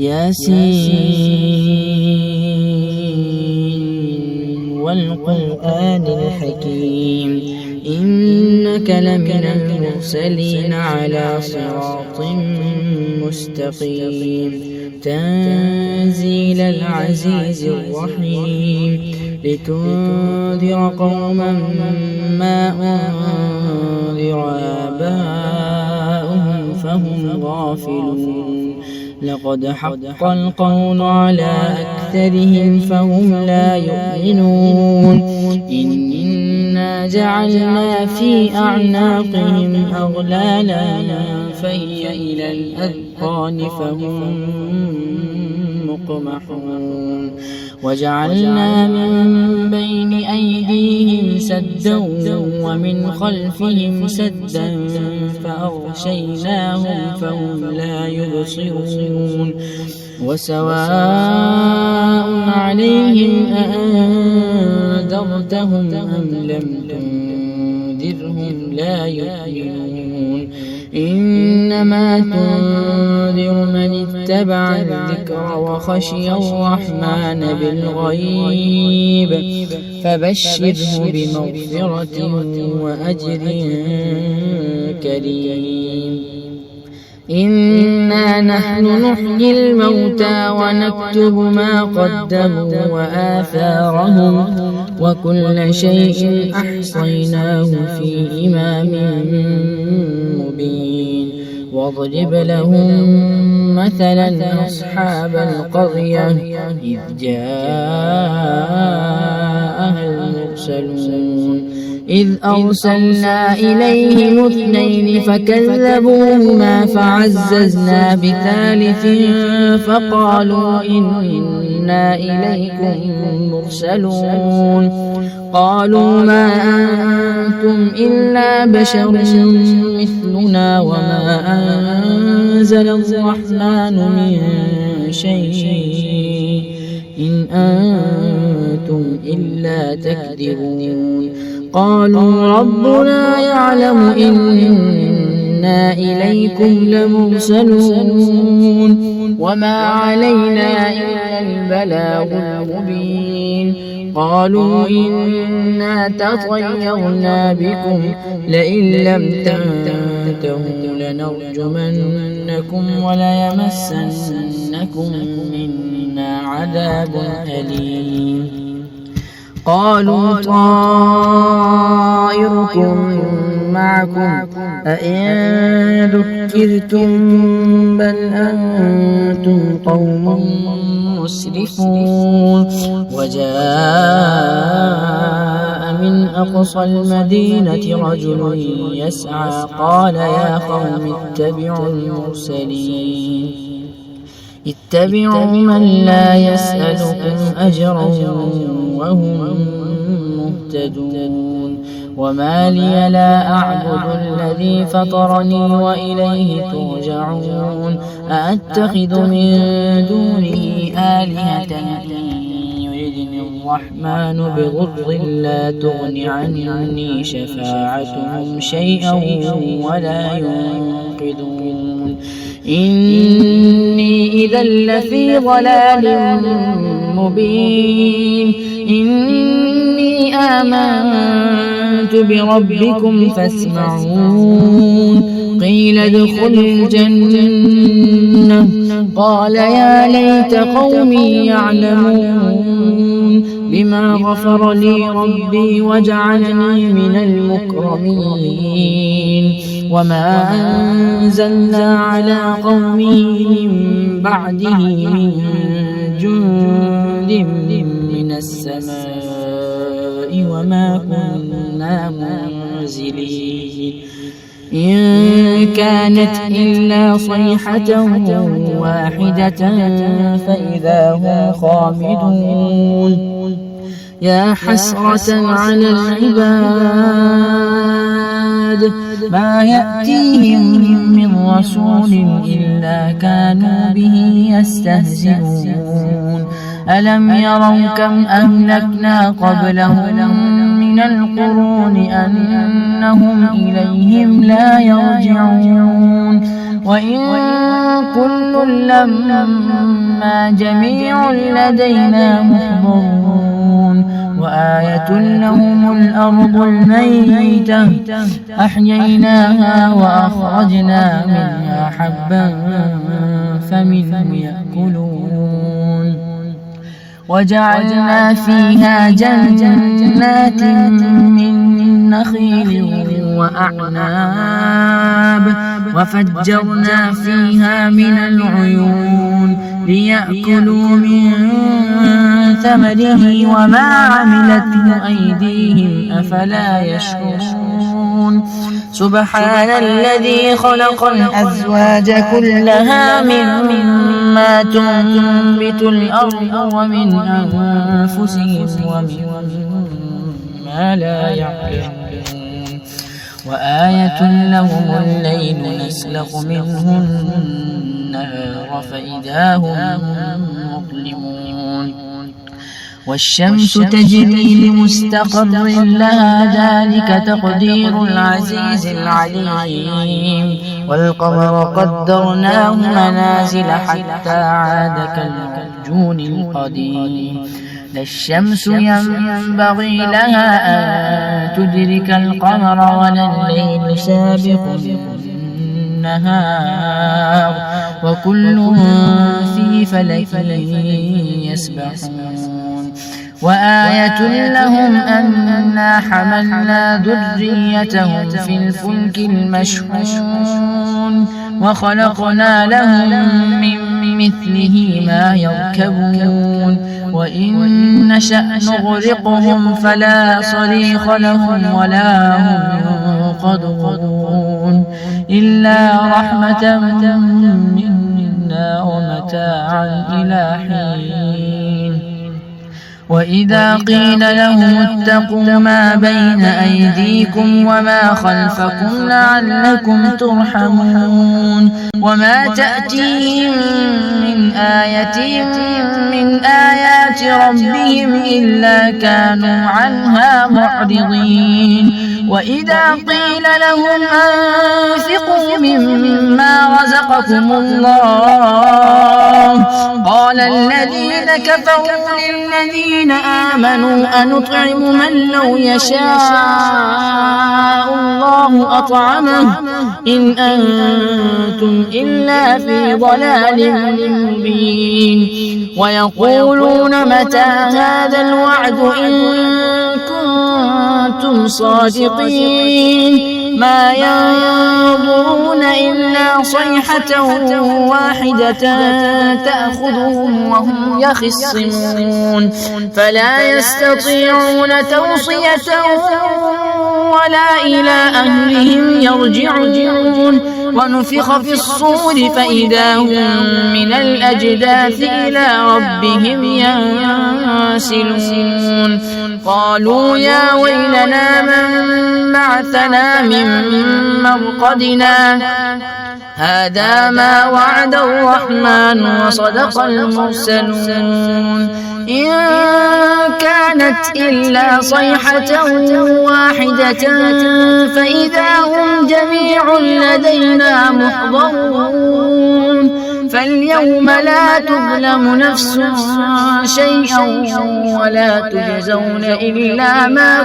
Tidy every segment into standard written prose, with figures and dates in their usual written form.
ياسين والقرآن الحكيم إنك لمن المرسلين على صراط مستقيم تنزيل العزيز الرحيم لتنذر قوما ما أنذر آباؤهم فهم غافلون لقد حق القول على أكثرهم فهم لا يؤمنون إنا جعلنا في أعناقهم أغلالا فهي إلى الأذقان فهم مقمحون وجعلنا من بين أيديهم سدا ومن خلفهم سدا فأغشيناهم فهم لا يبصرون وسواء عليهم أأنذرتهم أم لم تنذرهم لا يؤمنون إنما تنذر من اتبع الذكر وخشي الرحمن بالغيب فبشره بمغفرة وأجر كريم إنا نحن نحيي الموتى ونكتب ما قدموا وآثارهم وكل شيء أحصيناه في إمام مبين واضرب لهم مثلا أصحاب القرية إذ جاءها المرسلون إذ أرسلنا إليهم 2 فكذبوهما فعززنا بثالث فقالوا إنا إليكم مرسلون قالوا ما أنتم إلا بشر مثلنا وما أنزل الرحمن من شيء إن أنتم إلا تكذبون قالوا ربنا يعلم إنا إليكم لمرسلون وما علينا إلا البلاغ المبين قالوا إنا تطيرنا بكم لئن لم تنتهوا لنرجمنكم وليمسنكم منا عذاب أليم قالوا طائركم معكم أئن ذكرتم بل أنتم قوم مسرفون وجاء من أقصى المدينة رجل يسعى قال يا قوم اتبعوا المرسلين اتبعوا من لا يسألكم أجرا وهم مهتدون وما لي لا أعبد الذي فطرني وإليه ترجعون أأتخذ من دونه آلهة يردني الرحمن بضر لا تغن عني شفاعتهم شيئا ولا ينقذون إني إذا لفي ضلال مبين إني آمنت بربكم فاسمعون قيل ادخل الجنة قال يا ليت قومي يعلمون بما غفر لي ربي وجعلني من المكرمين وما أنزلنا على قومه من بعده من جند من السماء وما كنا منزلين إن كانت إلا صيحة واحدة فإذا هم خامدون يا حسرة على العباد ما يأتيهم من رسول إلا كانوا به يستهزئون ألم يروا كم أهلكنا قبلهم من القرون أنهم إليهم لا يرجعون وإن كل لما جميع لدينا محضرون وآية لهم الأرض الميتة أحييناها وأخرجنا منها حبا فمنه يأكلون وجعلنا فيها جنات من نخيل وأعناب وفجرنا فيها من العيون ليأكلوا من ثمره وما عملته أيديهم أفلا يشكرون سبحان الذي خلق الأزواج كلها مما تنبت الأرض ومن أنفسهم ومما لا يعلمون وآية لهم الليل نسلخ منه النهار فإذا هم مظلمون والشمس تجري لمستقر لها ذلك تقدير العزيز العليم والقمر قدرناه منازل حتى عاد كالعرجون القديم لا الشمس ينبغي لها أن تدرك القمر ولا الليل سابق النهار وكل في فلك يسبحون وآية لهم أنا حملنا ذريتهم في الفلك المشحون وخلقنا لهم من مثله ما يركبون وإن نشأ نغرقهم فلا صريخ لهم ولا هم ينقذون إلا رحمة منا ومتاعا إلى حين وإذا قيل لهم اتقوا ما بين أيديكم وما خلفكم لعلكم ترحمون وما تأتيهم من آية من آيات ربهم إلا كانوا عنها معرضين وإذا قيل لهم أنفقوا مما رزقكم الله قال الذين كفروا للذين آمنوا أنطعم من لو يشاء الله أطعمه إن أنتم إلا في ضلال مبين ويقولون متى هذا الوعد إن كنتم صادقين ما ينظرون إلا صيحة واحدة تأخذهم وهم يخصمون فلا يستطيعون توصية ولا إلى أهلهم يرجعون ونفخ في الصور فإذا هم من الأجداث إلى ربهم ينسلون قالوا يا ويلنا من بعثنا من مرقدنا هذا ما وعد الرحمن وصدق المرسلون إن كانت إلا صيحة واحدة فإذا هم جميع لدينا محضرون فاليوم لا تظلم نفس شيئا ولا تجزون إلا ما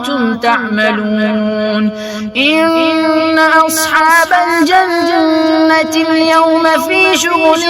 كنتم تعملون إن أصحاب الجنة اليوم في شغل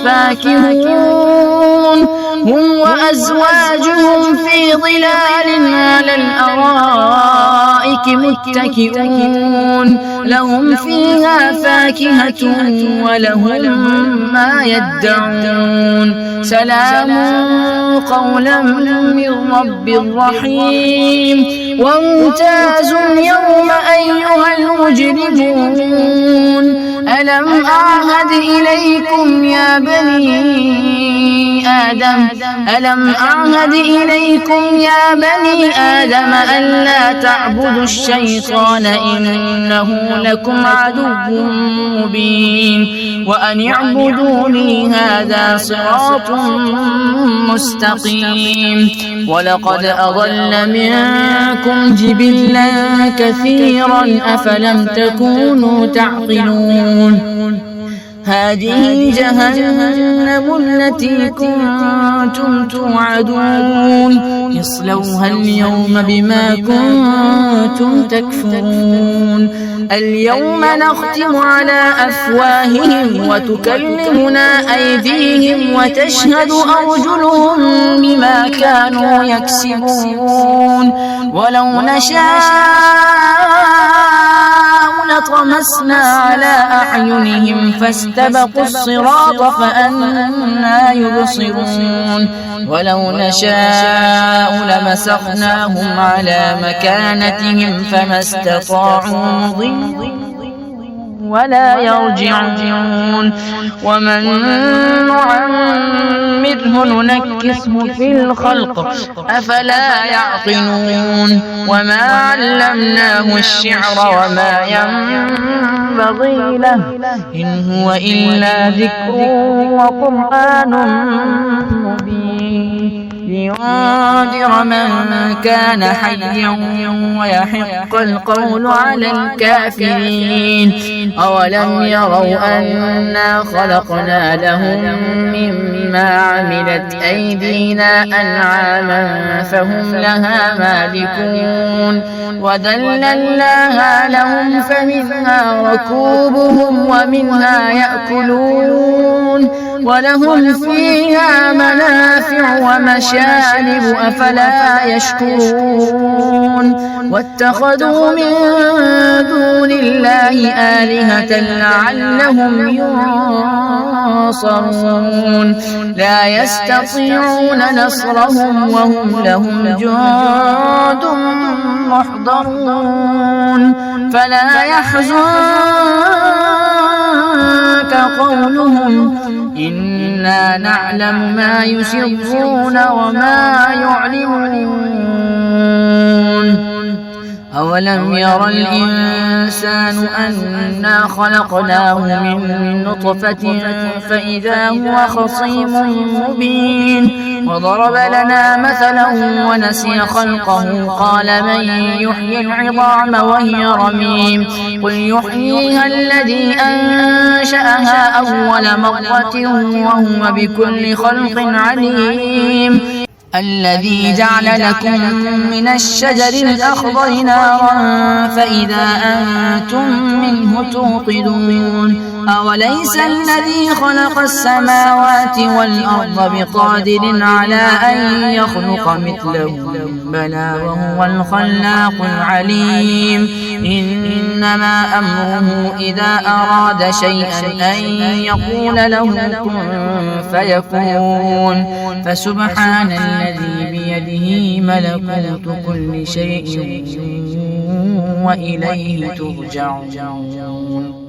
فاكهون هم وأزواجهم في ظلال على الأرائك متكئون لهم فيها فاكهة ولهم ما يدعون سلام قولا من رب رحيم وامتازوا اليوم أيها المجرمون ألم أعهد إليكم يا بني آدم ألا تعبدوا الشيطان إنه لكم عدو مبين وأن اعبدوني هذا صراط مستقيم ولقد أضل منكم جبلا كثيرا أفلم تكونوا تعقلون هذه جهنم التي كنتم توعدون اصلوها اليوم بما كنتم تكفرون اليوم نختم على أفواههم وتكلمنا أيديهم وتشهد أرجلهم بما كانوا يكسبون ولو نشاء لطمسنا على أعينهم فاستبقوا الصراط فأنى يبصرون ولو نشاء لمسخناهم على مكانتهم فما استطاعوا مضيا ولا يرجعون ومن نعمره ننكسه في الخلق أفلا يعقلون وما علمناه الشعر وما ينبغي له إن هو إلا ذكر وقرآن مبين لينذر من كان حيا ويحق القول على الكافرين أولم يروا أنا خلقنا لهم مما عملت أيدينا أنعاما فهم لها مالكون وذللناها لهم فمنها ركوبهم ومنها يأكلون ولهم فيها منافع ومشارب أفلا يشكرون واتخذوا من دون الله آلهة لعلهم ينصرون لا يستطيعون نصرهم وهم لهم جند محضرون فلا يحزنك قولهم إنا نعلم ما يسرون وما يعلنون أولم ير الإنسان أنا خلقناه من نطفة فإذا هو خصيم مبين وضرب لنا مثلا ونسي خلقه قال من يحيي العظام وهي رميم قل يحييها الذي أنشأها أول مرة وهو بكل خلق عليم الذي جعل لكم من الشجر الأخضر نارا فإذا أنتم منه توقدون أوليس الذي خلق السماوات والأرض بقادر على أن يخلق مثلهم بلى وهو الخلاق العليم إنما أمره إذا أراد شيئا أن يقول له كن فيكون فسبحان الذي بيده ملكوت كل شيء وإليه ترجعون